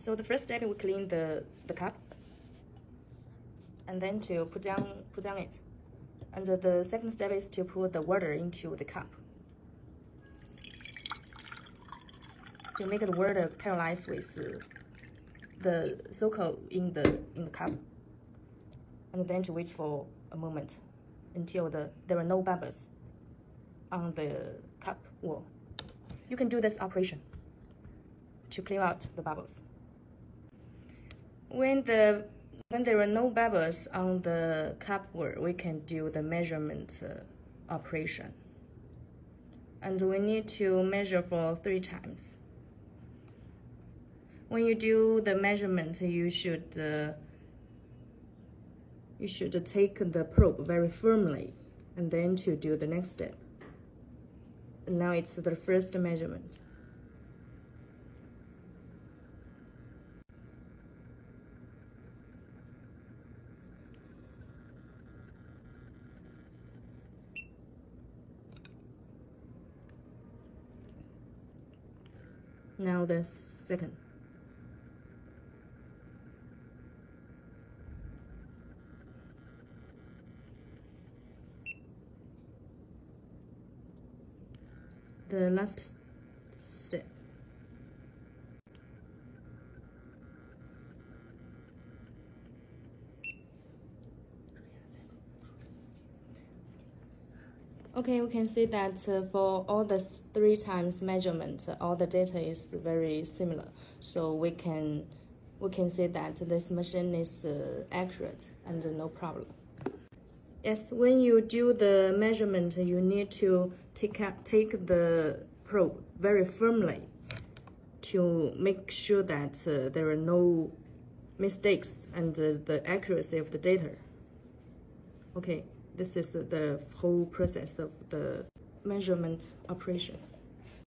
So the first step, we clean the cup, and then to put down it. And the second step is to put the water into the cup to make the water paralyze with the circle in the cup, and then to wait for a moment until there are no bubbles on the cup wall. You can do this operation to clear out the bubbles. When there are no bubbles on the cup wall, we can do the measurement operation. And we need to measure for 3 times. When you do the measurement, you should take the probe very firmly, and then to do the next step. And now it's the first measurement. Now the second. The last step. Okay, we can see that for all the 3 times measurement, all the data is very similar. So we can say that this machine is accurate and no problem. Yes, when you do the measurement, you need to take the probe very firmly to make sure that there are no mistakes and the accuracy of the data. Okay, this is the whole process of the measurement operation.